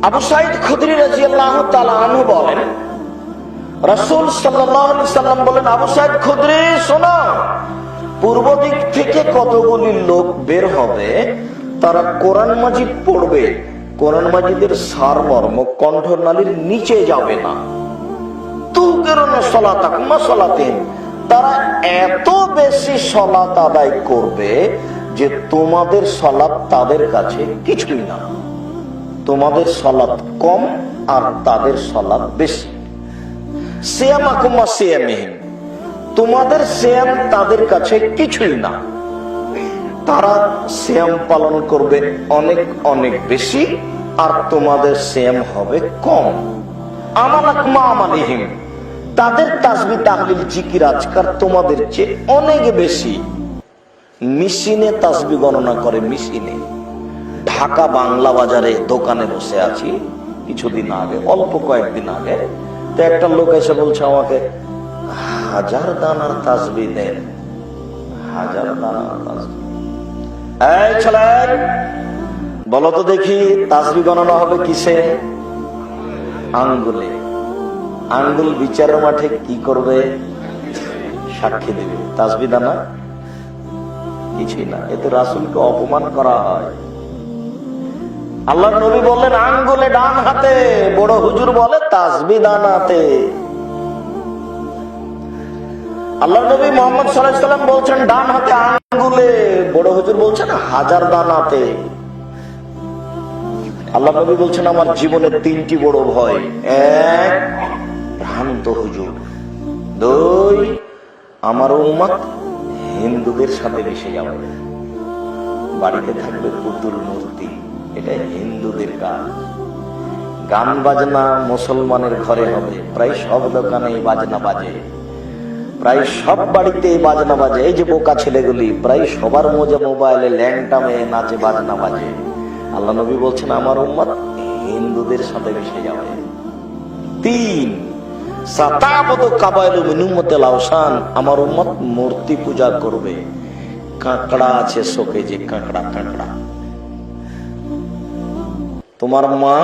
আবু সাঈদ খুদরি রাদিয়াল্লাহু তাআলা আনহু বলেন, রাসূল সাল্লাল্লাহু আলাইহি সাল্লাম বলেন, আবু সাঈদ খুদরি শোনো, পূর্ব দিক থেকে কতগুলি লোক বের হবে, তারা কোরআন মাজিদ পড়বে, কোরআন মাজিদের সারমর্ম কণ্ঠনালীর নিচে যাবে না। তুকিরুনা সালাতাকুম সালাতিন, তারা এত বেশি সালাত আদায় করবে যে তোমাদের সালাত তাদের কাছে কিছুই না। তোমাদের সালাত কম আর তাদের সালাত বেশি। সিয়ামাকুম সিয়ামিহিম, তোমাদের সিয়াম তাদের কাছে কিছুই না। তারা সিয়াম পালন করবে অনেক অনেক বেশি আর তোমাদের সিয়াম হবে কম। আমালাকুম আমালিহিম, তাদের তাসবিহ তাহলিল জিকির আজকার তোমাদের চেয়ে অনেক বেশি। মেশিনে তাসবিহ গণনা করে, মেশিনে। ঢাকা বাংলা বাজারে দোকানে বসে আছি কিছুদিন আগে, অল্প কয়েকদিন আগে, তো একটা লোক এসে বলছে আমাকে, 1000 দানার তাসবিহ দেন, 1000 দানার তাসবিহ। এই ছেলে, বলো তো দেখি তাসবিহ গণনা হবে কিসে? আঙ্গুলে। আঙ্গুল বিচারের মাঠে কি করবে? সাক্ষী দেবে। তাসবিহ দানা কিছুই না। এতে রাসূলকে অপমান করা হয়। আল্লাহর নবী বললেন আঙ্গুলে ডান হাতে, বড় হুজুর বলে তাসবিহ ডান হাতে। আল্লাহর নবী মুহাম্মদ সাল্লাল্লাহু আলাইহি ওয়াসাল্লাম বলছেন ডান হাতে আঙ্গুলে, বড় হুজুর বলছেন 1000 দানাতে। আল্লাহর নবী বলছেন আমার জীবনে 3টি বড় ভয়। 1, ভ্রান্ত হুজুর। 2, আমার উম্মত হিন্দুদের সাথে মিশে যাবে। বাড়িতে থাকবে পুতুল মূর্তি, এটা হিন্দুদের কাজ। গান বাজনা মুসলমানের ঘরে হবে, প্রায় সব দোকানে বাজনা বাজে, প্রায় সব বাড়িতে বাজনা বাজে। এই যে বোকা ছেলেগুলি প্রায় সবার মোবাইলে ল্যাংটা মেয়ে নাচে, বাজনা বাজে। আল্লাহ নবী বলছেন আমার উম্মত হিন্দুদের সাথে মিশে যাবে। 3, সাতাবদু কাবাইলু মিন উম্মতিল আওসান, আমার উম্মত মূর্তি পূজা করবে। কাঁকড়া আছে শোকে, যে কাঁকড়া, তোমার মা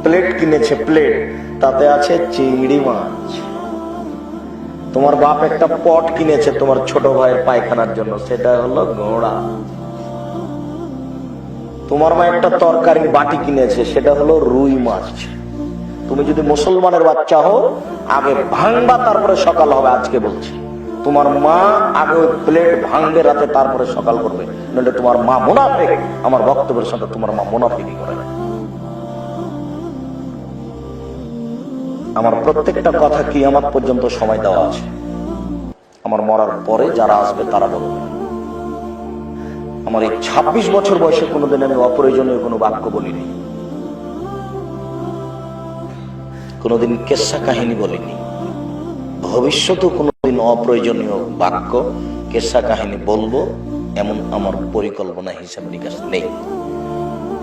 প্লেট কিনেছে, প্লেট তাতে আছে চিংড়ি মাছ। তোমার বাপ একটা পট কিনেছে তোমার ছোট ভাইয়ের পায়খানার জন্য, সেটা হলো ঘোড়া। তোমার মা একটা তরকারির বাটি কিনেছে, সেটা হলো রুই মাছ। তুমি যদি মুসলমানের বাচ্চা হও, আগে ভাঙবা তারপরে সকাল হবে। আজকে বলছি, তোমার মা আগে ওই প্লেট ভাঙবে রাতে, তারপরে সকাল করবে, নইলে তোমার মা মুনাফিক। আমার বক্তব্যের সাথে তোমার মা মুনাফিকি করে। আমার প্রত্যেকটা কথা কিয়ামত পর্যন্ত সময় দেওয়া আছে। আমার মরার পরে যারা আসবে তারা বলবে। আমার এই 26 বছর বয়সে কোনোদিন আমি অপ্রয়োজনীয় কোনো বাক্য বলিনি, কোনোদিন কেসা কাহিনী বলিনি, ভবিষ্যতেও কোনোদিন অপ্রয়োজনীয় বাক্য কেসা কাহিনী বলবো এমন আমার পরিকল্পনা, হিসাব নিকাশ নেই।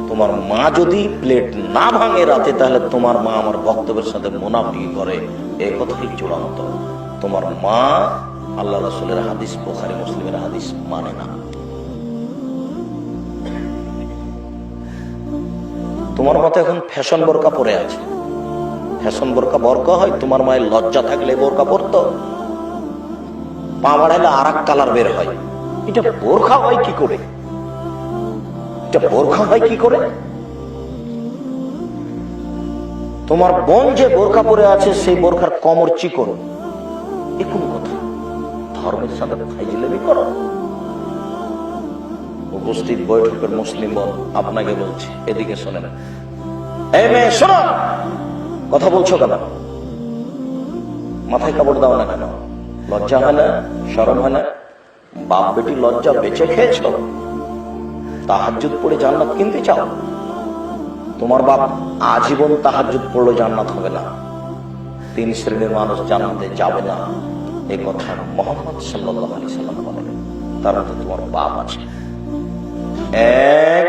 তোমার মা যদি প্লেট না ভাঙে রাতে, তাহলে তোমার মা আমার বক্তব্যের সাথে মুনাফিকি করে, এই কথাই চূড়ান্ত। তোমার মা আল্লাহ রাসূলের হাদিস, বুখারী মুসলিমের হাদিস মানে না। তোমার মতো এখন ফ্যাশন বোরকা পরে আছে। ফ্যাশন বোরকা হয়, তোমার মায়ের লজ্জা থাকলে বোরকা পরতো। পা বাড়াইলে আর এক কালার বের হয়। এটা বোরখা হয় কি করে? এটা বোরখা হয় কি করে? তোমার বোন যে বোরখা পরে আছে, সেই বোরখার কমর চিকন, এ কোন কথা? ধর্মের সাথে ফাইজলামি করো। উপস্থিত বৈঠকের মুসলিম বোন আপনাকে বলছি, এদিকে শোনেন। এই মেয়ে শোনো, কথা বলছো কেন? মাথায় কাপড় দাও না কেন? লজ্জা হয় না? শরম হয় না? বাপ বেটি লজ্জা বেঁচে খেয়েছ? তাহাজ্জুদ পড়ে জান্নাত কিনতে চাও? তোমার বাপ আজীবন তাহাজ্জুদ পড়লে জান্নাত হবে না। 3 শ্রেণীর মানুষ জান্নাতে যাবে না, এই কথা মুহাম্মদ সাল্লাল্লাহু আলাইহি সাল্লাম বলেন। তার মধ্যে তোমার বাপ আছে। 1,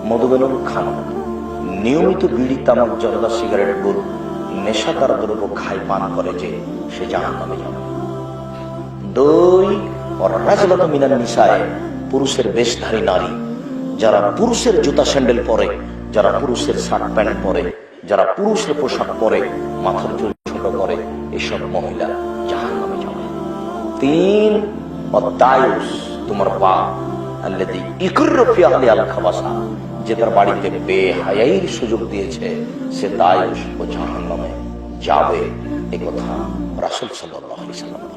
মধুমেলন খান, নিয়মিত বিড়ি, তামাক, জর্দা, সিগারেট, গুল, নেশাদার দ্রব্য খায়, পান করে, যে সে জাহান্নামে যাবে। 2, রাজলাতু মিনান নিসায়ে, পুরুষের বেশধারী নারী, যারা পুরুষের জুতা স্যান্ডেল পরে, যারা পুরুষের শার্ট প্যান্ট পরে, যারা পুরুষের পোশাক পরে, মাথার চুল ছোট করে, এসব মহিলা জাহান্নামে যাবে। 3 অদায়ুস, তোমার বাপ আল্লাযী ইকররু ফি আহলি আল খাবাসা, যে তার বাড়িতে বেহায়াইর সুযোগ দিয়েছে, সে দায়ুস ও জাহান্নামে যাবে। এই কথা রাসূল সাল্লাল্লাহু আলাইহি ওয়াসাল্লাম